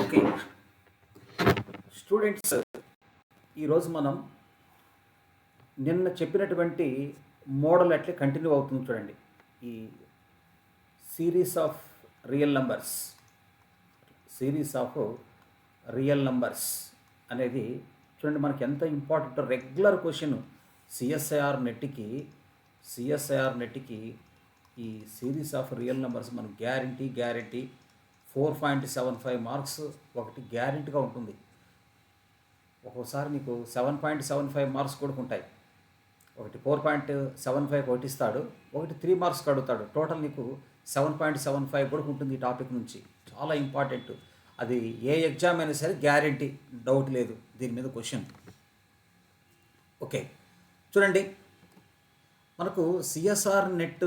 Okay students, ఈరోజు మనం నిన్న చెప్పినటువంటి మోడల్ అట్లే కంటిన్యూ అవుతుంది. చూడండి, ఈ సిరీస్ ఆఫ్ రియల్ నంబర్స్ అనేది చూడండి మనకి ఎంత ఇంపార్టెంట్. రెగ్యులర్ క్వశ్చన్ సిఎస్ఐఆర్ నెట్కి ఈ సిరీస్ ఆఫ్ రియల్ నెంబర్స్ మనం గ్యారంటీ 4.75 మార్క్స్ ఒకటి గ్యారెంటీగా ఉంటుంది. ఒక్కోసారి మీకు 7.75 మార్క్స్ కూడా ఉంటాయి. ఒకటి 4.75 ఒకటి ఇస్తాడు, ఒకటి 3 మార్క్స్ అడుగుతాడు. టోటల్ నీకు 7.75 కూడా ఉంటుంది ఈ టాపిక్ నుంచి. చాలా ఇంపార్టెంట్. అది ఏ ఎగ్జామ్ అయినా సరే గ్యారెంటీ, డౌట్ లేదు దీని మీద క్వశ్చన్. ఓకే చూడండి, మనకు సిఎస్ఆర్ నెట్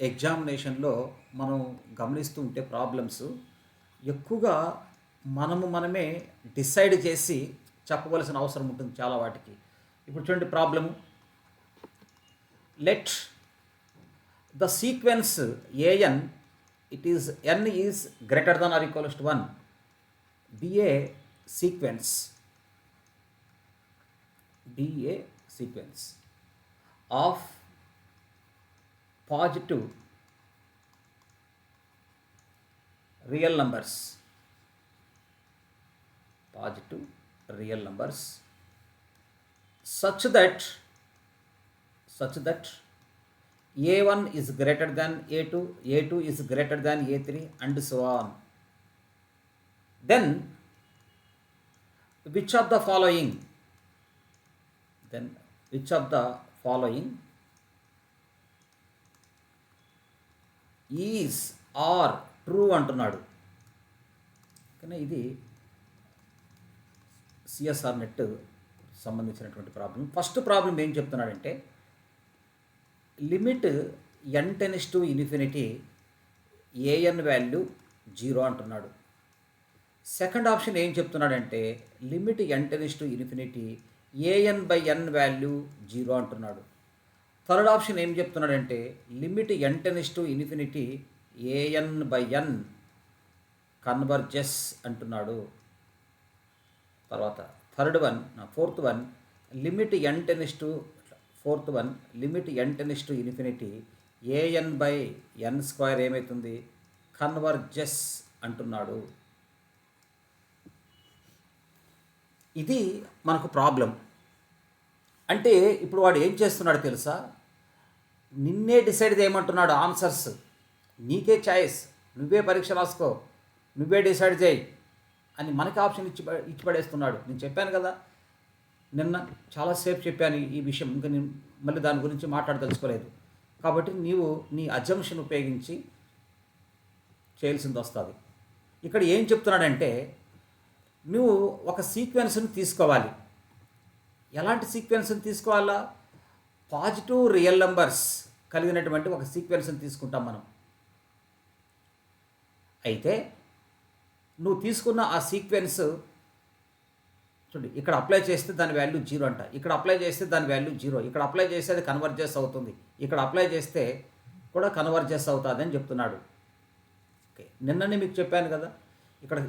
ఎగ్జామినేషన్లో మనం గమనిస్తూ ఉంటే ప్రాబ్లమ్స్ ఎక్కువగా మనమే డిసైడ్ చేసి చెప్పవలసిన అవసరం ఉంటుంది చాలా వాటికి. ఇప్పుడు చూడండి problem, let the sequence a n n is greater than or equals to 1 be a sequence of positive real numbers such that a1 is greater than a2, a2 is greater than a3 and so on. Then which of the following is or true అంటున్నాడు. కానీ ఇది CSIR net సంబంధించినటువంటి problem. First problem ఏం చెప్తున్నాడంటే, limit n tends to infinity a n value 0 అంటున్నాడు. Second option ఏం చెప్తున్నాడంటే, limit n tends to infinity an/n value 0 అంటున్నాడు. థర్డ్ ఆప్షన్ ఏం చెప్తున్నాడంటే, limit n tends to infinity an/n converges అంటున్నాడు. తర్వాత fourth one limit n tends to infinity an/n² ఏమవుతుంది, converges అంటున్నాడు. ఇది మనకు ప్రాబ్లం. అంటే ఇప్పుడు వాడు ఏం చేస్తున్నాడు తెలుసా, నిన్నే డిసైడ్ చేయమంటున్నాడు. ఆన్సర్స్ నీకే చాయిస్, నువ్వే పరీక్ష రాసుకో, నువ్వే డిసైడ్ చేయి అని మనకి ఆప్షన్ ఇచ్చి పడేస్తున్నాడు. నేను చెప్పాను కదా నిన్న, చాలాసేపు చెప్పాను ఈ విషయం. ఇంకా నేను మళ్ళీ దాని గురించి మాట్లాడదలుచుకోలేదు. కాబట్టి నీవు నీ అజంప్షన్ ఉపయోగించి చేయాల్సింది వస్తుంది. ఇక్కడ ఏం చెప్తున్నాడంటే, నువ్వు ఒక సీక్వెన్స్ని తీసుకోవాలి. ఎలాంటి సీక్వెన్స్ని తీసుకోవాలా? పాజిటివ్ రియల్ నెంబర్స్ కలిగినటువంటి ఒక సీక్వెన్స్ని తీసుకుంటాం మనం. అయితే నువ్వు తీసుకున్న ఆ సీక్వెన్స్ చూడండి, ఇక్కడ అప్లై చేస్తే దాని వాల్యూ 0 అంట, ఇక్కడ అప్లై చేస్తే దాని వాల్యూ 0, ఇక్కడ అప్లై చేస్తే అది కన్వర్జెస్ అవుతుంది, ఇక్కడ అప్లై చేస్తే కూడా కన్వర్జెస్ అవుతుంది అని చెప్తున్నాడు. ఓకే, నిన్ననే మీకు చెప్పాను కదా,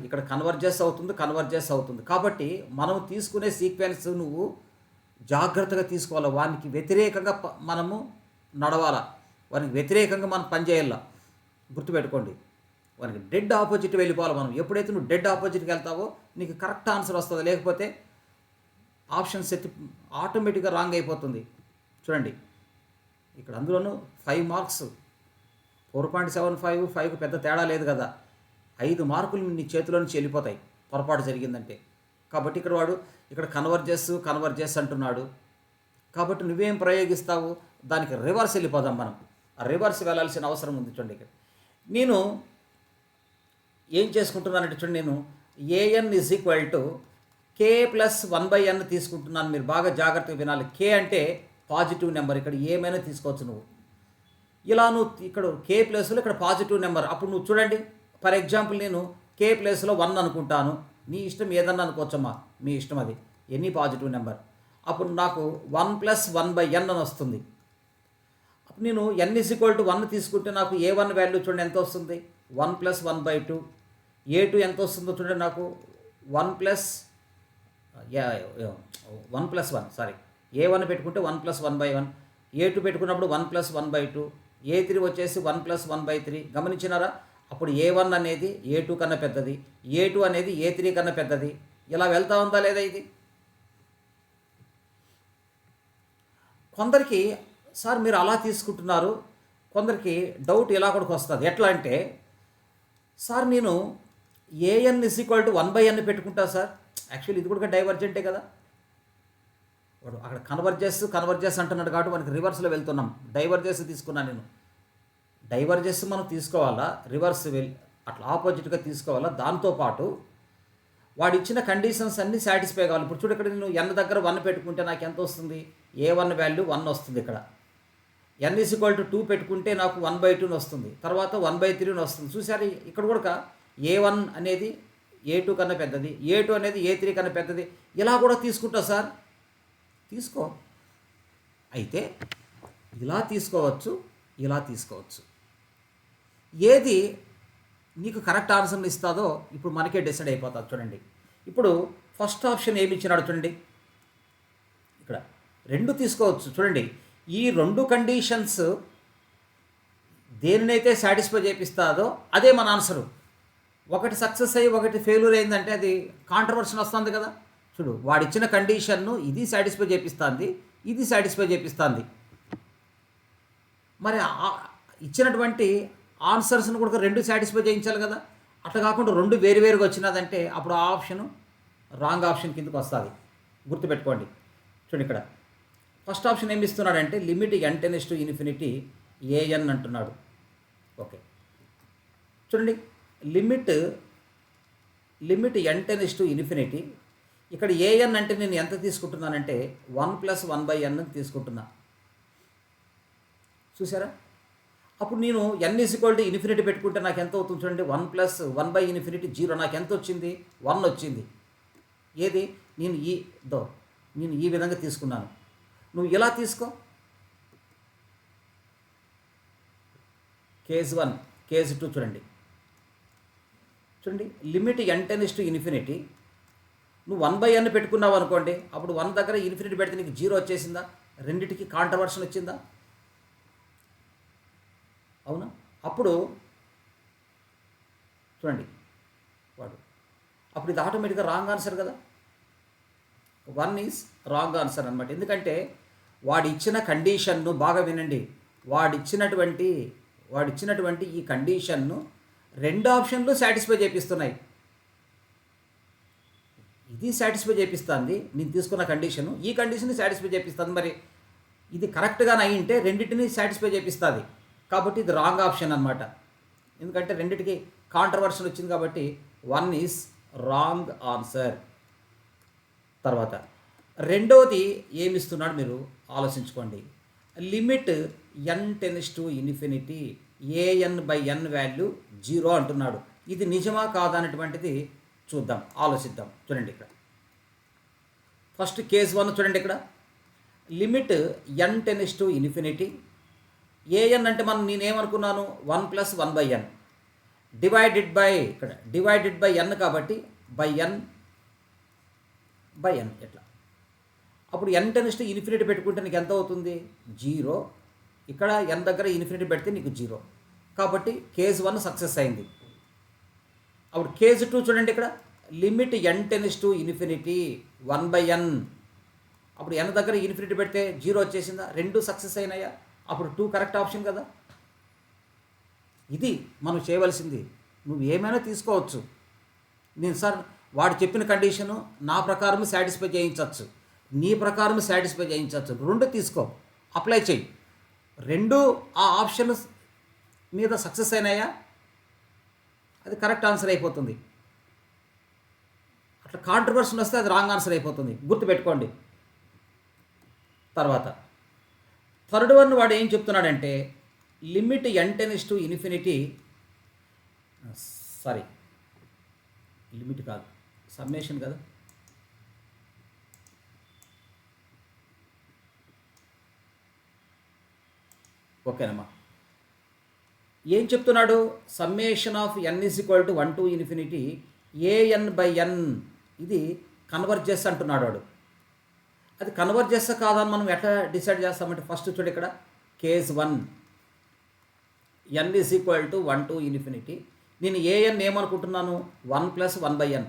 ఇక్కడ కన్వర్జెస్ అవుతుంది. కాబట్టి మనం తీసుకునే సీక్వెన్స్ నువ్వు జాగ్రత్తగా తీసుకోవాలి. వానికి వ్యతిరేకంగా మనము నడవాలా, వానికి వ్యతిరేకంగా మనం పనిచేయాల. గుర్తుపెట్టుకోండి, వానికి డెడ్ ఆపోజిట్ వెళ్ళిపోవాలి మనం. ఎప్పుడైతే నువ్వు డెడ్ ఆపోజిట్కి వెళ్తావో నీకు కరెక్ట్ ఆన్సర్ వస్తుంది, లేకపోతే ఆప్షన్స్ ఆటోమేటిక్గా రాంగ్ అయిపోతుంది. చూడండి ఇక్కడ అందులోనూ 5 మార్క్స్, 4.75 5కు పెద్ద తేడా లేదు కదా. 5 మార్కులు నీ చేతిలో నుంచి వెళ్ళిపోతాయి పొరపాటు జరిగిందంటే. కాబట్టి ఇక్కడ కన్వర్జెస్ అంటున్నాడు. కాబట్టి నువ్వేం ప్రయోగిస్తావు, దానికి రివర్స్ వెళ్ళిపోదాం మనం. ఆ రివర్స్ వెళ్ళాల్సిన అవసరం ఉంది. చూడండి ఇక్కడ నేను ఏం చేసుకుంటున్నానంటే, చూడండి నేను an = k+1/n తీసుకుంటున్నాను. మీరు బాగా జాగ్రత్తగా వినాలి. k అంటే పాజిటివ్ నెంబర్, ఇక్కడ ఏమైనా తీసుకోవచ్చు నువ్వు. ఇలా నువ్వు ఇక్కడ k ప్లేస్లో ఇక్కడ పాజిటివ్ నెంబర్. అప్పుడు నువ్వు చూడండి, ఫర్ ఎగ్జాంపుల్ నేను k ప్లేస్లో 1 అనుకుంటాను. నీ ఇష్టం ఏదన్నా అనుకోవచ్చమ్మా, మీ ఇష్టం, అది ఎనీ పాజిటివ్ నెంబర్. అప్పుడు నాకు 1+1/n అని వస్తుంది. అప్పుడు నేను n = 1 తీసుకుంటే నాకు a1 వాల్యూ చూడండి ఎంత వస్తుంది, 1 + 1/2 ఏ2 ఎంత వస్తుందో చూడండి నాకు 1+1 సారీ, ఏ1 పెట్టుకుంటే 1+1/1, ఏ2 పెట్టుకున్నప్పుడు 1+1/2, ఏ3 వచ్చేసి 1+1/3. గమనించినారా? అప్పుడు ఏ1 అనేది ఏ2 కన్నా పెద్దది, ఏ2 అనేది ఏ3 కన్నా పెద్దది. ఇలా వెళ్తా ఉందా లేదా ఇది? కొందరికి సార్ మీరు అలా తీసుకుంటున్నారు, కొందరికి డౌట్ ఇలా కూడా వస్తుంది. ఎట్లా అంటే, సార్ నేను ఏఎన్ = 1/n పెట్టుకుంటా సార్. యాక్చువల్లీ ఇది కూడా డైవర్జెంటే కదా. వాడు అక్కడ కన్వర్జెస్ అంటున్నాడు కాబట్టి మనకి రివర్స్లో వెళ్తున్నాం. డైవర్జెస్ తీసుకున్నాను నేను. డైవర్జెస్ మనం తీసుకోవాలా, రివర్స్ అట్లా ఆపోజిట్గా తీసుకోవాలా. దాంతోపాటు వాడు ఇచ్చిన కండిషన్స్ అన్నీ సాటిస్ఫై కావాలి. ఇప్పుడు చూడు, ఇక్కడ నేను n దగ్గర 1 పెట్టుకుంటే నాకు ఎంత వస్తుంది? ఏ1 వాల్యూ 1 వస్తుంది. ఇక్కడ n = 2 పెట్టుకుంటే నాకు 1/2 వస్తుంది. తర్వాత 1/3 వస్తుంది. చూసారు, ఇక్కడ కూడా ఏ1 అనేది ఏ2 కన్నా పెద్దది, ఏ2 అనేది ఏ3 కన్నా పెద్దది. ఇలా కూడా తీసుకుంటా సార్. తీసుకో. అయితే ఇలా తీసుకోవచ్చు, ఇలా తీసుకోవచ్చు. ఏది నీకు కరెక్ట్ ఆన్సర్ని ఇస్తుందో ఇప్పుడు మనకే డిసైడ్ అయిపోతుంది. చూడండి, ఇప్పుడు ఫస్ట్ ఆప్షన్ ఏమి ఇచ్చినాడు చూడండి. ఇక్కడ 2 తీసుకోవచ్చు. చూడండి, ఈ 2 కండిషన్స్ దేనినైతే సాటిస్ఫై చేపిస్తుందో అదే మన ఆన్సరు. ఒకటి సక్సెస్ అయ్యి ఒకటి ఫెయిల్యూర్ అయిందంటే అది కాంట్రవర్షన్ వస్తుంది కదా. చూడు, వాడిచ్చిన కండిషన్ను ఇది సాటిస్ఫై చేపిస్తుంది, ఇది సాటిస్ఫై చేపిస్తుంది. మరి ఇచ్చినటువంటి ఆన్సర్స్ను కూడా 2 సాటిస్ఫై చేయించాలి కదా. అట్లా కాకుండా 2 వేరువేరుగా వచ్చినదంటే అప్పుడు ఆ ఆప్షను రాంగ్ ఆప్షన్ కిందకు వస్తుంది. గుర్తుపెట్టుకోండి. చూడండి, ఇక్కడ ఫస్ట్ ఆప్షన్ ఏమి ఇస్తున్నాడంటే లిమిట్ n →∞ an అంటున్నాడు. ఓకే, చూడండి, లిమిట్ n →∞. ఇక్కడ an అంటే నేను ఎంత తీసుకుంటున్నానంటే 1+1/n తీసుకుంటున్నా. చూసారా? అప్పుడు నేను n =∞ పెట్టుకుంటే నాకు ఎంత అవుతుంది చూడండి. 1+1/∞ 0. నాకు ఎంత వచ్చింది? 1 వచ్చింది. ఏది? నేను ఈ విధంగా తీసుకున్నాను. నువ్వు ఇలా తీసుకో. కేస్ 1, కేస్ 2 చూడండి. Limit n →∞. నువ్వు 1/n పెట్టుకున్నావు అనుకోండి, అప్పుడు 1 దగ్గర ఇన్ఫినిటీ పెడితే నీకు 0 వచ్చేసిందా? రెండిటికి కాంట్రవర్షన్ వచ్చిందా? అవునా? అప్పుడు చూడండి, అప్పుడు ఇది ఆటోమేటిక్గా రాంగ్ ఆన్సర్ కదా. 1 ఈజ్ రాంగ్ ఆన్సర్ అనమాట. ఎందుకంటే వాడు ఇచ్చిన కండిషన్ను బాగా వినండి. వాడిచ్చినటువంటి ఈ కండిషన్ను 2 ఆప్షన్లు సాటిస్ఫై చేపిస్తున్నాయి. ఇది సాటిస్ఫై చేపిస్తుంది నేను తీసుకున్న కండిషను, ఈ కండిషన్ని సాటిస్ఫై చేపిస్తుంది. మరి ఇది కరెక్ట్గా అయింటే రెండింటిని సాటిస్ఫై చేపిస్తుంది. కాబట్టి ఇది రాంగ్ ఆప్షన్ అనమాట. ఎందుకంటే రెండింటికి కాంట్రవర్షన్ వచ్చింది కాబట్టి 1 ఈజ్ రాంగ్ ఆన్సర్. తర్వాత రెండవది ఏమిస్తున్నాడు మీరు ఆలోచించుకోండి. లిమిట్ n →∞ an/n వాల్యూ 0 అంటున్నాడు. ఇది నిజమా కాదా అనేటువంటిది చూద్దాం, ఆలోచిద్దాం. చూడండి, ఇక్కడ ఫస్ట్ కేస్ 1 చూడండి. ఇక్కడ లిమిట్ n →∞. an అంటే నేనేమనుకున్నాను? 1+1/n డివైడెడ్ బై n కాబట్టి n ఎట్లా. అప్పుడు n →∞ పెట్టుకుంటే నీకు ఎంత అవుతుంది? 0. ఇక్కడ n దగ్గర ఇన్ఫినిటీ పెడితే నీకు 0. కాబట్టి కేస్ 1 సక్సెస్ అయింది. అప్పుడు కేస్ 2 చూడండి. ఇక్కడ లిమిట్ n →∞ 1/n. అప్పుడు n దగ్గర ఇన్ఫినిటీ పెడితే 0 వచ్చేసిందా? 2 సక్సెస్ అయినాయా? అప్పుడు 2 కరెక్ట్ ఆప్షన్ కదా. ఇది మనం చేయవలసింది. నువ్వు ఏమైనా తీసుకోవచ్చు. నేను సార్ వాడు చెప్పిన కండిషను నా ప్రకారం సాటిస్ఫై చేయించవచ్చు, నీ ప్రకారం సాటిస్ఫై చేయించవచ్చు. 2 తీసుకో, అప్లై చేయి. 2 ఆ ఆప్షన్ మీద సక్సెస్ అయినాయా? అది కరెక్ట్ ఆన్సర్ అయిపోతుంది. అట్లా కాంట్రవర్షన్ వస్తే అది రాంగ్ ఆన్సర్ అయిపోతుంది. గుర్తుపెట్టుకోండి. తర్వాత థర్డ్ వన్ వాడు ఏం చెప్తున్నాడంటే లిమిట్ n →∞, సారీ లిమిట్ కాదు, సమ్మేషన్ కదా. ఓకేనమ్మా. ఏం చెప్తున్నాడు? Summation of n is equal to 1 to infinity an/n ఇది కన్వర్జెస్ అంటున్నాడు వాడు. అది కన్వర్జెస్ కాదని మనం ఎట్లా డిసైడ్ చేస్తామంటే ఫస్ట్ చూడు ఇక్కడ case 1 n is equal to 1 to infinity. నేను an ఏమనుకుంటున్నాను 1 + 1/n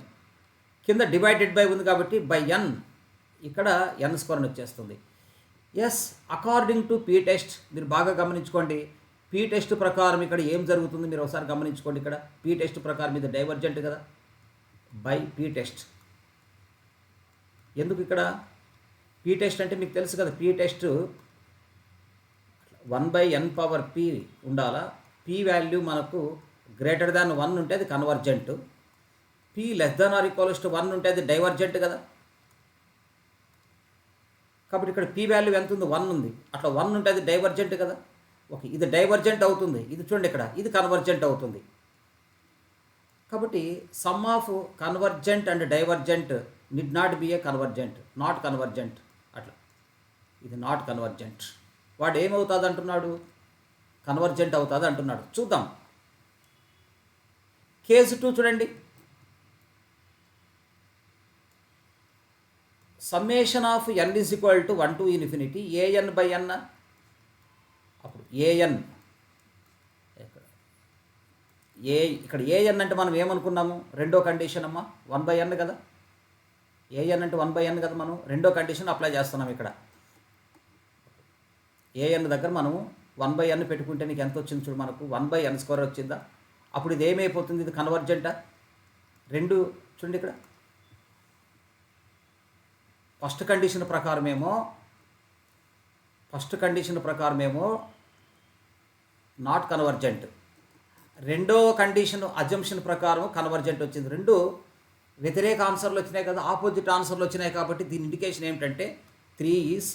కింద డివైడెడ్ బై ఉంది కాబట్టి బై n ఇక్కడ n² అని వచ్చేస్తుంది. As according to P test మీరు బాగా గమనించుకోండి. పీ టెస్ట్ ప్రకారం ఇక్కడ ఏం జరుగుతుంది మీరు ఒకసారి గమనించుకోండి. ఇక్కడ పీ టెస్ట్ ప్రకారం ఇది డైవర్జెంట్ కదా బై పీ టెస్ట్. ఎందుకు ఇక్కడ పీ టెస్ట్ అంటే మీకు తెలుసు కదా, పీ టెస్ట్ 1/n⁻p ఉండాలా. పీ వాల్యూ మనకు గ్రేటర్ దాన్ 1 ఉంటే అది కన్వర్జెంట్, p <= 1 ఉంటే అది డైవర్జెంట్ కదా. కాబట్టి ఇక్కడ p వాల్యూ ఎంత ఉంది 1 ఉంది, అట్లా 1 ఉంటే అది డైవర్జెంట్ కదా. ఓకే, ఇది డైవర్జెంట్ అవుతుంది, ఇది చూడండి ఇక్కడ ఇది కన్వర్జెంట్ అవుతుంది. కాబట్టి some of convergent and divergent need not be A convergent, not convergent. అట్లా ఇది నాట్ కన్వర్జెంట్. వాడు ఏమవుతుంది అంటున్నాడు? కన్వర్జెంట్ అవుతుంది అంటున్నాడు. చూద్దాం కేసు 2 చూడండి. Summation of n is equal to 1 to infinity an/n. అప్పుడు an ఇక్కడ an అంటే మనం ఏమనుకున్నాము? రెండో కండిషన్ అమ్మా 1/n కదా. an అంటే 1/n కదా. మనం రెండో కండిషన్ అప్లై చేస్తున్నాం. ఇక్కడ an దగ్గర మనము 1/n పెట్టుకుంటే నీకు ఎంత వచ్చింది చూడు, మనకు 1/n² వచ్చిందా. అప్పుడు ఇది ఏమైపోతుంది? ఇది కన్వర్జెంటా? రెండు చూడండి ఇక్కడ ఫస్ట్ కండిషన్ ప్రకారమేమో నాట్ కన్వర్జెంట్, రెండో కండిషన్ అజంప్షన్ ప్రకారం కన్వర్జెంట్ వచ్చింది. రెండు వ్యతిరేక ఆన్సర్లు వచ్చినాయి కదా, ఆపోజిట్ ఆన్సర్లు వచ్చినాయి. కాబట్టి దీని ఇండికేషన్ ఏమిటంటే 3 ఈజ్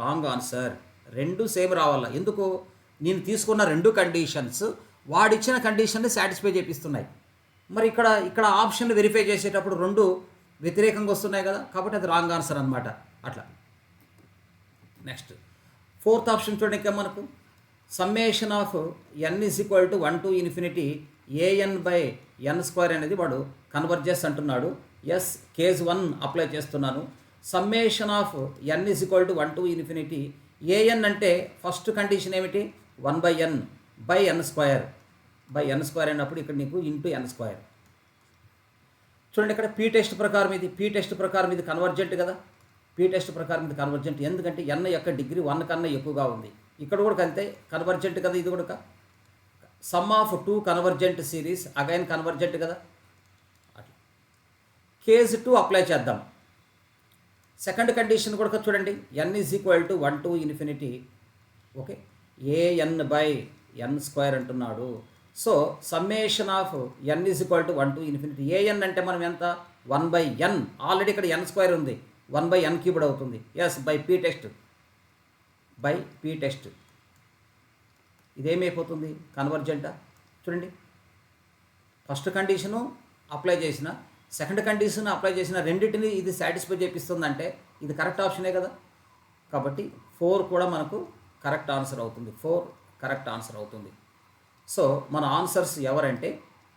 రాంగ్ ఆన్సర్. రెండు సేమ్ రావాలా. ఎందుకు? నేను తీసుకున్న రెండు కండిషన్స్ వాడిచ్చిన కండిషన్ని సాటిస్ఫై చేపిస్తున్నాయి. మరి ఇక్కడ ఆప్షన్లు వెరిఫై చేసేటప్పుడు రెండు వ్యతిరేకంగా వస్తున్నాయి కదా, కాబట్టి అది రాంగ్ ఆన్సర్ అనమాట. అట్లా నెక్స్ట్ 4th ఆప్షన్ చూడండి. ఇంకా మనకు summation of n is equal to 1 to infinity an/n² అనేది వాడు కన్వర్జెస్ అంటున్నాడు. ఎస్ కేస్ 1 అప్లై చేస్తున్నాను. Summation of n is equal to 1 to infinity an అంటే ఫస్ట్ కండిషన్ ఏమిటి? 1/n/n² అయినప్పుడు ఇక్కడ నీకు n². చూడండి ఇక్కడ పీ టెస్ట్ ప్రకారం ఇది కన్వర్జెంట్ కదా. పీ టెస్ట్ ప్రకారం ఇది కన్వర్జెంట్, ఎందుకంటే n యొక్క డిగ్రీ 1 కన్నా ఎక్కువగా ఉంది. ఇక్కడ కూడా అంతే కన్వర్జెంట్ కదా. ఇది కూడా some of 2 convergent series again convergent కదా. అట్లా కేస్ 2 అప్లై చేద్దాం. సెకండ్ కండిషన్ కూడా చూడండి. n is equal to 1 to infinity okay an/n² అంటున్నాడు. So summation of n is equal to 1 to infinity an అంటే మనం ఎంత 1/n. ఆల్రెడీ ఇక్కడ n² ఉంది, 1/n³ అవుతుంది. ఎస్ బై పీ టెస్ట్ ఇదేమైపోతుంది? కన్వర్జెంటా? చూడండి ఫస్ట్ కండిషను అప్లై చేసిన, సెకండ్ కండిషన్ అప్లై చేసిన, రెండింటిని ఇది సాటిస్ఫై చేపిస్తుందంటే ఇది కరెక్ట్ ఆప్షనే కదా. కాబట్టి 4 కూడా మనకు కరెక్ట్ ఆన్సర్ అవుతుంది. 4 కరెక్ట్ ఆన్సర్ అవుతుంది. సో మన ఆన్సర్స్ ఎవరంటే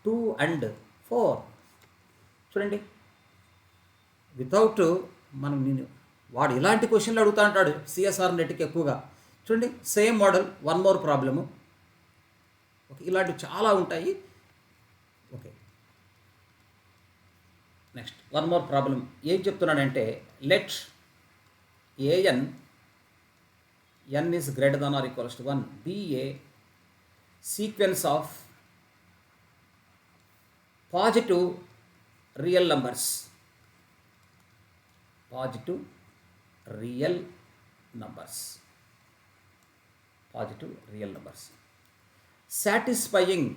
2 and 4. చూడండి వితౌట్ నేను వాడు ఇలాంటి క్వశ్చన్లు అడుగుతూ ఉంటాడు సిఎస్ఆర్ నెట్కి ఎక్కువగా. చూడండి same model, 1 more problem. Okay, ఇలాంటివి చాలా ఉంటాయి. ఓకే నెక్స్ట్ 1 more ప్రాబ్లం ఏం చెప్తున్నాడంటే let n is greater than or equals to 1 be a sequence of positive real numbers satisfying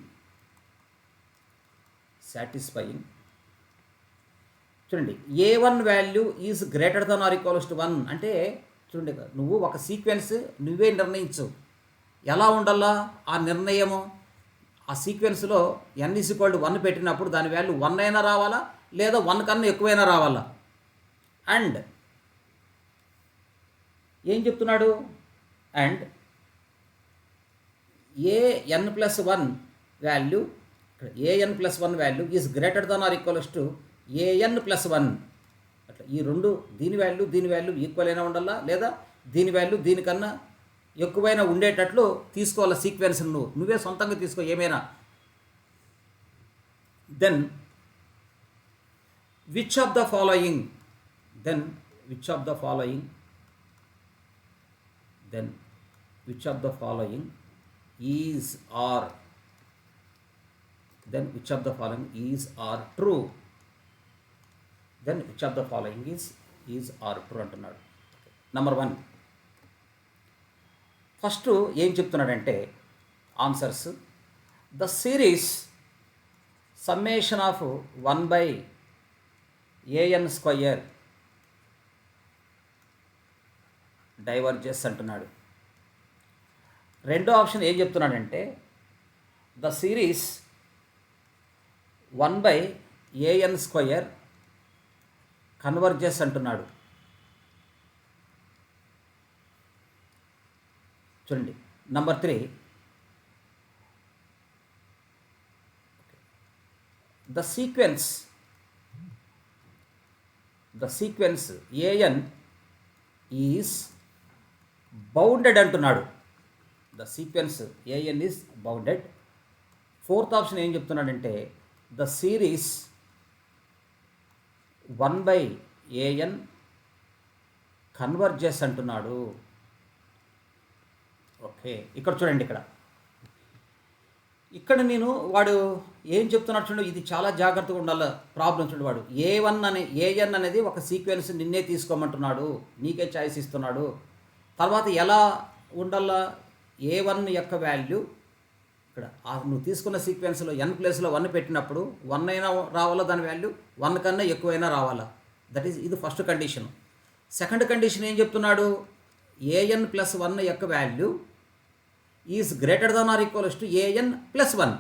చూడండి a1 value is greater than or equals to 1 అంటే చూడండి నువ్వు ఒక సీక్వెన్స్ నువ్వే నిర్ణయించు ఎలా ఉండాలా ఆ నిర్ణయము. ఆ సీక్వెన్స్లో n ఈజ్ ఈక్వల్ టు 1 పెట్టినప్పుడు దాని వాల్యూ 1 అయినా రావాలా లేదా 1 కన్నా ఎక్కువైనా రావాలా. అండ్ ఏం చెప్తున్నాడు? And a n plus one value a n plus one value is greater than or equals to a n plus one. అట్లా ఈ రెండు దీని వాల్యూ ఈక్వల్ అయినా ఉండాలా, లేదా దీని వాల్యూ దీనికన్నా ఎక్కువైనా ఉండేటట్లు తీసుకోవాలి సీక్వెన్స్. నువ్వే సొంతంగా తీసుకో ఏమైనా. Then which of the following is or true. అంటున్నాడు. నెంబర్ 1 ఫస్ట్ ఏం చెప్తున్నాడంటే answers, the series summation of 1/an² diverges అంటున్నాడు. రెండో ఆప్షన్ ఏం చెప్తున్నాడంటే ద సిరీస్ 1/an² కన్వర్జెస్ అంటున్నాడు. చూడండి. Number 3 the sequence an is bounded అంటున్నాడు. The sequence an is bounded. Fourth option ఏం చెప్తున్నాడంటే ద సిరీస్ 1/an కన్వర్జెస్ అంటున్నాడు. ఓకే, ఇక్కడ చూడండి. ఇక్కడ నేను వాడు ఏం చెప్తున్నాడు చూడండి, ఇది చాలా జాగ్రత్తగా ఉండాలి. ప్రాబ్లం చూడండి, వాడు ఏఎన్ అనేది ఒక సీక్వెన్స్ నిన్నే తీసుకోమంటున్నాడు, నీకే చాయిస్ ఇస్తున్నాడు. తర్వాత ఎలా ఉండాలా, A1 యొక్క వాల్యూ ఇక్కడ నువ్వు తీసుకున్న సీక్వెన్స్లో n ప్లేస్లో 1 పెట్టినప్పుడు 1 అయినా రావాలా, దాని వాల్యూ 1 కన్నా ఎక్కువైనా రావాలా. ఇది ఫస్ట్ కండిషన్. సెకండ్ కండిషన్ ఏం చెప్తున్నాడు, an ప్లస్ 1 యొక్క value is greater than or equals to an plus 1.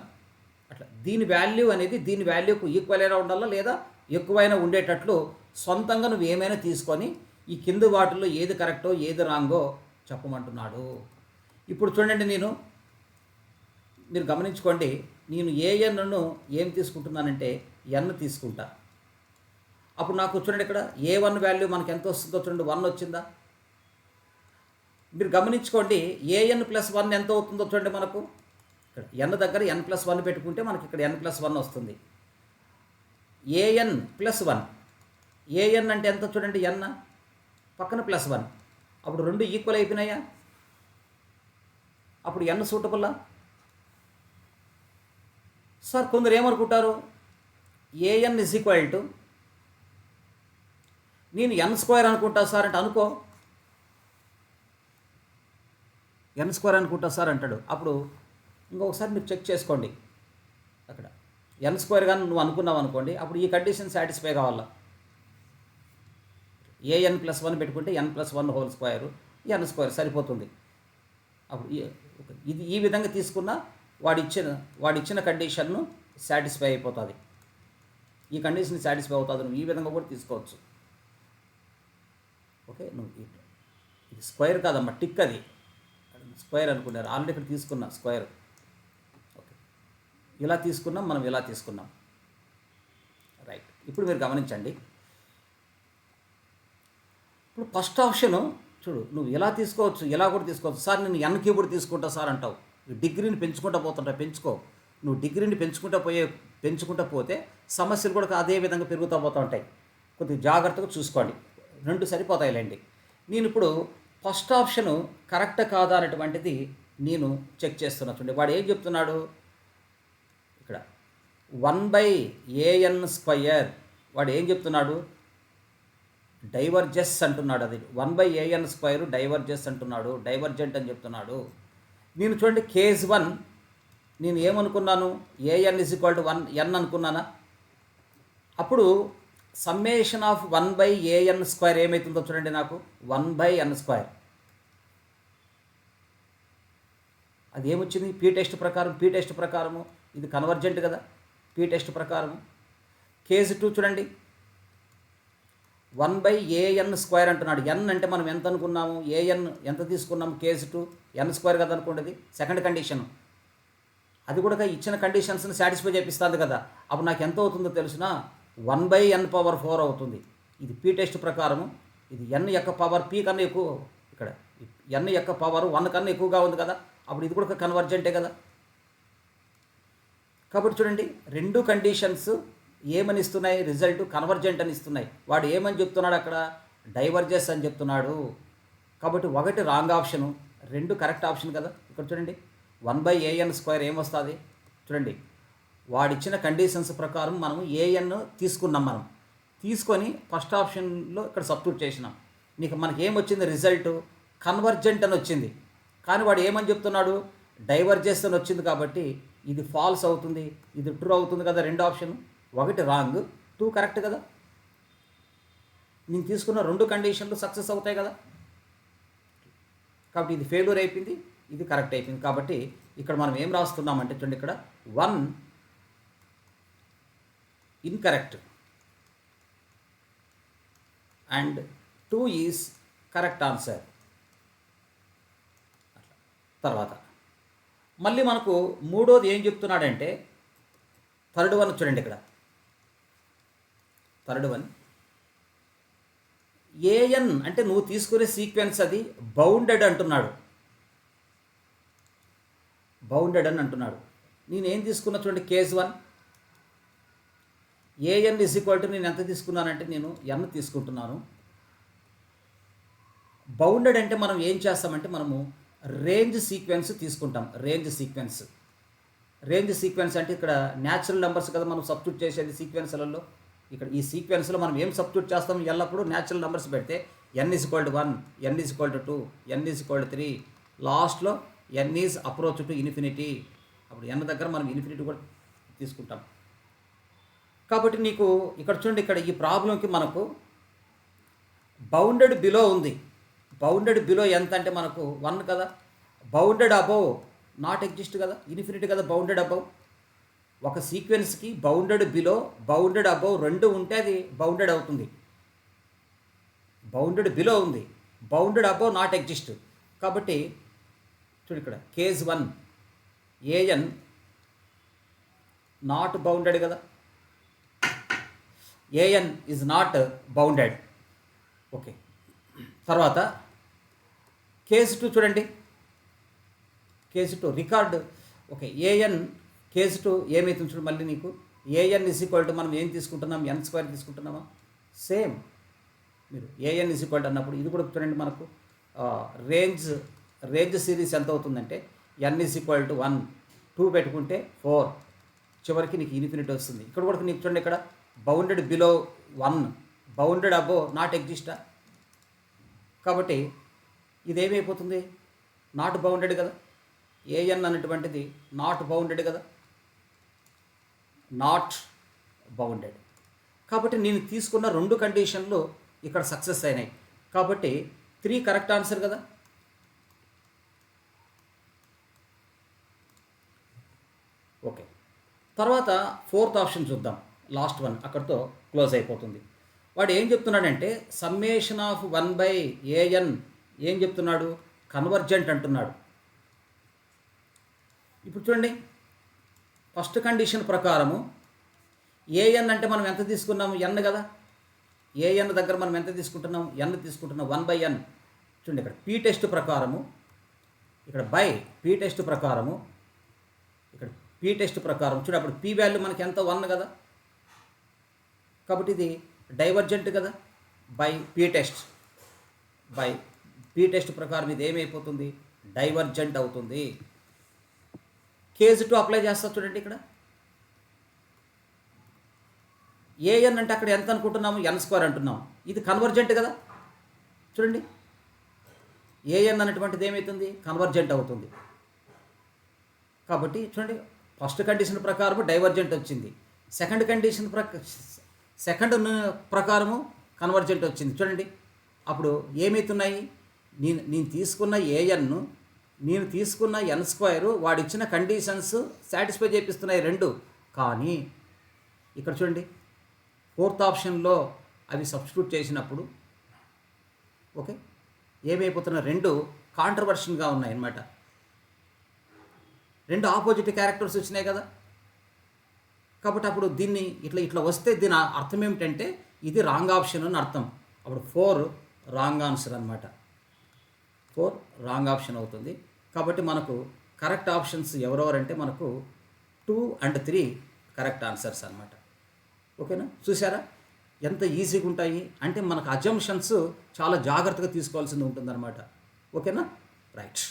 అట్లా దీని వాల్యూ అనేది దీని వాల్యూకు ఈక్వల్ అయినా ఉండాలా, లేదా ఎక్కువైనా ఉండేటట్లు సొంతంగా నువ్వు ఏమైనా తీసుకొని ఈ కింది వాటిల్లో ఏది కరెక్టో ఏది రాంగో చెప్పమంటున్నాడు. ఇప్పుడు చూడండి, మీరు గమనించుకోండి, నేను ఏఎన్ను ఏం తీసుకుంటున్నానంటే n తీసుకుంటా. అప్పుడు నాకు చూడండి, ఇక్కడ A1 వాల్యూ మనకి ఎంత వస్తుందో చూడండి, 1 వచ్చిందా. మీరు గమనించుకోండి, an ప్లస్ 1 ఎంత అవుతుందో చూడండి. మనకు ఇక్కడ n దగ్గర n ప్లస్ 1 పెట్టుకుంటే మనకి ఇక్కడ n ప్లస్ 1 వస్తుంది. an ప్లస్ 1, an అంటే ఎంత చూడండి, n పక్కన ప్లస్ 1, అప్పుడు రెండు ఈక్వల్ అయిపోయినాయా. అప్పుడు n సూటబుల్లా సార్? కొందరు ఏమనుకుంటారు, an ఇజ్ ఈక్వల్ టు నేను n² అనుకుంటా సార్ అంటే, అనుకో n² అనుకుంటా సార్ అంటాడు. అప్పుడు ఇంకొకసారి మీరు చెక్ చేసుకోండి. అక్కడ n² కానీ నువ్వు అనుకున్నావు అనుకోండి, అప్పుడు ఈ కండిషన్ సాటిస్ఫై కావాలా. an ప్లస్ 1 పెట్టుకుంటే n plus 1 whole square n² సరిపోతుంది. అప్పుడు ఇది ఈ విధంగా తీసుకున్న వాడిచ్చిన కండిషన్ను సాటిస్ఫై అయిపోతుంది. ఈ కండిషన్ సాటిస్ఫై అవుతుంది. నువ్వు ఈ విధంగా కూడా తీసుకోవచ్చు. ఓకే, నువ్వు ఇది స్క్వేర్ కాదమ్మా, టిక్. అది స్క్వేర్ అనుకున్నారు, ఆల్రెడీ ఇక్కడ తీసుకున్నా స్క్వేర్. ఓకే, ఇలా తీసుకున్నాం మనం, ఇలా తీసుకున్నాం. రైట్, ఇప్పుడు మీరు గమనించండి. ఇప్పుడు ఫస్ట్ ఆప్షను చూడు, నువ్వు ఇలా తీసుకోవచ్చు, ఇలా కూడా తీసుకోవచ్చు. సార్ నేను n క్యూబ్ తీసుకుంటా సార్ అంటావు. డిగ్రీని పెంచుకుంటూ పోతుంటా, పెంచుకో. నువ్వు డిగ్రీని పెంచుకుంటూ పోతే సమస్యలు కూడా అదే విధంగా పెరుగుతూ పోతూ ఉంటాయి. కొద్దిగా జాగ్రత్తగా చూసుకోండి, రెండు సరిపోతాయిలేండి. నేను ఇప్పుడు ఫస్ట్ ఆప్షను కరెక్ట్ కాదా అనేటువంటిది నేను చెక్ చేస్తున్నా. చూడండి, వాడు ఏం చెప్తున్నాడు ఇక్కడ 1/an². వాడు ఏం చెప్తున్నాడు, డైవర్జెస్ అంటున్నాడు. అది 1/an² డైవర్జెస్ అంటున్నాడు, డైవర్జెంట్ అని చెప్తున్నాడు. నేను చూడండి, కేస్ 1 నేను ఏమనుకున్నాను, an = 1 n అనుకున్నానా. అప్పుడు సమ్మేషన్ ఆఫ్ 1/an² ఏమవుతుందో చూడండి, నాకు 1/n². అది ఏమొచ్చింది, పీ టెస్ట్ ప్రకారము ఇది కన్వర్జెంట్ కదా, పీ టెస్ట్ ప్రకారము. కేసు 2 చూడండి, 1/an² అంటున్నాడు. n అంటే మనం ఎంత అనుకున్నాము, an ఎంత తీసుకున్నాము, కేసు 2 n² కదా అనుకోండి. సెకండ్ కండిషన్ అది కూడా ఇచ్చిన కండిషన్స్ని సాటిస్ఫై చేపిస్తుంది కదా. అప్పుడు నాకు ఎంత అవుతుందో తెలిసిన 1/n⁴ అవుతుంది. ఇది పీ టెస్ట్ ప్రకారము. ఇది n యొక్క పవర్ p కన్నా ఎక్కువ, ఇక్కడ n యొక్క పవర్ 1 కన్నా ఎక్కువగా ఉంది కదా. అప్పుడు ఇది కూడా కన్వర్జెంటే కదా. కాబట్టి చూడండి, రెండు కండిషన్స్ ఏమని ఇస్తున్నాయి, రిజల్ట్ కన్వర్జెంట్ అని ఇస్తున్నాయి. వాడు ఏమని చెప్తున్నాడు అక్కడ, డైవర్జెస్ అని చెప్తున్నాడు. కాబట్టి ఒకటి రాంగ్ ఆప్షను, రెండు కరెక్ట్ ఆప్షన్ కదా. ఇక్కడ చూడండి 1/an² ఏమొస్తుంది చూడండి. వాడిచ్చిన కండిషన్స్ ప్రకారం మనం an తీసుకున్నాం. మనం తీసుకొని ఫస్ట్ ఆప్షన్లో ఇక్కడ సబ్స్టిట్యూట్ చేసినాం. మనకి ఏమొచ్చింది రిజల్ట్, కన్వర్జెంట్ అని వచ్చింది. కానీ వాడు ఏమని చెప్తున్నాడు, డైవర్జెస్ అని వచ్చింది. కాబట్టి ఇది ఫాల్స్ అవుతుంది, ఇది ట్రూ అవుతుంది కదా. రెండు ఆప్షన్, ఒకటి రాంగ్, 2 కరెక్ట్ కదా. నేను తీసుకున్న రెండు కండిషన్లు సక్సెస్ అవుతాయి కదా. కాబట్టి ఇది ఫెయిల్యూర్ అయిపోయింది, ఇది కరెక్ట్ అయిపోయింది. కాబట్టి ఇక్కడ మనం ఏం రాస్తున్నామంటే చూడండి, ఇక్కడ 1 incorrect and 2 is correct answer. తర్వాత మళ్ళీ మనకు మూడోది ఏం చెప్తున్నాడంటే, థర్డ్ వన్ చూడండి. ఇక్కడ థర్డ్ వన్, an అంటే నువ్వు తీసుకునే సీక్వెన్స్ అది బౌండెడ్ అంటున్నాడు. బౌండెడ్ అని అంటున్నాడు. నేనేం తీసుకున్నా చూడండి, కేస్ 1 an = నేను ఎంత తీసుకున్నానంటే నేను n తీసుకుంటున్నాను. బౌండెడ్ అంటే మనం ఏం చేస్తామంటే మనము రేంజ్ సీక్వెన్స్ తీసుకుంటాం. రేంజ్ సీక్వెన్స్ అంటే ఇక్కడ న్యాచురల్ నెంబర్స్ కదా మనం సబ్స్టిట్యూట్ చేసేది సీక్వెన్స్లలో. ఇక్కడ ఈ సీక్వెన్స్లో మనం ఏం సబ్స్టిట్యూట్ చేస్తాం, ఎల్లప్పుడూ న్యాచురల్ నెంబర్స్ పెడితే n = 1, n = 2, n = 3, లాస్ట్లో n is approach to infinity. అప్పుడు n దగ్గర మనం ఇన్ఫినిటీ కూడా తీసుకుంటాం. కాబట్టి నీకు ఇక్కడ చూడండి, ఇక్కడ ఈ ప్రాబ్లంకి మనకు బౌండెడ్ బిలో ఉంది. బౌండెడ్ బిలో ఎంత అంటే మనకు 1 కదా. బౌండెడ్ అబౌవ్ నాట్ ఎగ్జిస్ట్ కదా, ఇన్ఫినిటీ కదా. బౌండెడ్ అబౌవ్ ఒక సీక్వెన్స్కి బౌండెడ్ బిలో, బౌండెడ్ అబౌవ్ రెండు ఉంటే అది బౌండెడ్ అవుతుంది. బౌండెడ్ బిలో ఉంది, బౌండెడ్ అబౌవ్ నాట్ ఎగ్జిస్ట్. కాబట్టి చూడు ఇక్కడ కేస్ 1 an నాట్ బౌండెడ్ కదా. an is not bounded. Okay. తర్వాత కేసు 2 చూడండి. Case 2 record. Okay, an case 2 ఏమైతుంది చూడు. మళ్ళీ నీకు an = మనం ఏం తీసుకుంటున్నాం, n² తీసుకుంటున్నామా. సేమ్ మీరు an = అన్నప్పుడు ఇది కూడా చూడండి, మనకు రేంజ్ సిరీస్ ఎంత అవుతుందంటే n = 1, 2 పెట్టుకుంటే 4, చివరికి నీకు ఇన్ఫినిటీ వస్తుంది. ఇక్కడ కూడా నీకు చూడండి, ఇక్కడ bounded below 1, bounded above not ఎగ్జిస్టా. కాబట్టి ఇదేమైపోతుంది, నాట్ బౌండెడ్ కదా. an అన్నటువంటిది నాట్ బౌండెడ్ కదా, నాట్ బౌండెడ్. కాబట్టి నేను తీసుకున్న రెండు కండిషన్లు ఇక్కడ సక్సెస్ అయినాయి. కాబట్టి 3 కరెక్ట్ ఆన్సర్ కదా. ఓకే, తర్వాత 4th ఆప్షన్ చూద్దాం. లాస్ట్ వన్ అక్కడితో క్లోజ్ అయిపోతుంది. వాడు ఏం చెప్తున్నాడంటే సమ్మేషన్ ఆఫ్ 1/an ఏం చెప్తున్నాడు, కన్వర్జెంట్ అంటున్నాడు. ఇప్పుడు చూడండి, ఫస్ట్ కండిషన్ ప్రకారము an అంటే మనం ఎంత తీసుకున్నాము, n కదా. an దగ్గర మనం ఎంత తీసుకుంటున్నాం, n తీసుకుంటున్నాం. 1/n. చూడండి ఇక్కడ పీ టెస్ట్ ప్రకారము, ఇక్కడ బై పీ టెస్ట్ ప్రకారము, ఇక్కడ పీ టెస్ట్ ప్రకారం చూడండి. అప్పుడు పీ వాల్యూ మనకి ఎంత, 1 కదా. కాబట్టి ఇది డైవర్జెంట్ కదా. బై పీ టెస్ట్ ప్రకారం ఇది ఏమైపోతుంది, డైవర్జెంట్ అవుతుంది. కేసు 2 అప్లై చేస్తా చూడండి. ఇక్కడ an అంటే అక్కడ ఎంత అనుకుంటున్నాము, n² అంటున్నాము. ఇది కన్వర్జెంట్ కదా. చూడండి, an అనేటువంటిది ఏమవుతుంది, కన్వర్జెంట్ అవుతుంది. కాబట్టి చూడండి, ఫస్ట్ కండిషన్ ప్రకారము డైవర్జెంట్ వచ్చింది, సెకండ్ ప్రకారము కన్వర్జెంట్ వచ్చింది. చూడండి, అప్పుడు ఏమవుతున్నాయి, నేను తీసుకున్న an, నేను తీసుకున్న n² వాడిచ్చిన కండిషన్స్ సాటిస్ఫై చేపిస్తున్నాయి రెండు. కానీ ఇక్కడ చూడండి, 4th ఆప్షన్లో అవి సబ్స్టిట్యూట్ చేసినప్పుడు ఓకే ఏమైపోతున్న రెండు కాంట్రవర్షన్గా ఉన్నాయి అన్నమాట. 2 ఆపోజిట్ క్యారెక్టర్స్ వచ్చినాయి కదా. కాబట్టి అప్పుడు దీన్ని ఇట్లా వస్తే దీని అర్థం ఏమిటంటే ఇది రాంగ్ ఆప్షన్ అని అర్థం. అప్పుడు 4 రాంగ్ ఆన్సర్ అనమాట. 4 రాంగ్ ఆప్షన్ అవుతుంది. కాబట్టి మనకు కరెక్ట్ ఆప్షన్స్ ఎవరెవరంటే మనకు 2 అండ్ 3 కరెక్ట్ ఆన్సర్స్ అనమాట. ఓకేనా, చూసారా ఎంత ఈజీగా ఉంటాయి అంటే మనకు అజంప్షన్స్ చాలా జాగ్రత్తగా తీసుకోవాల్సింది ఉంటుందన్నమాట. ఓకేనా, రైట్.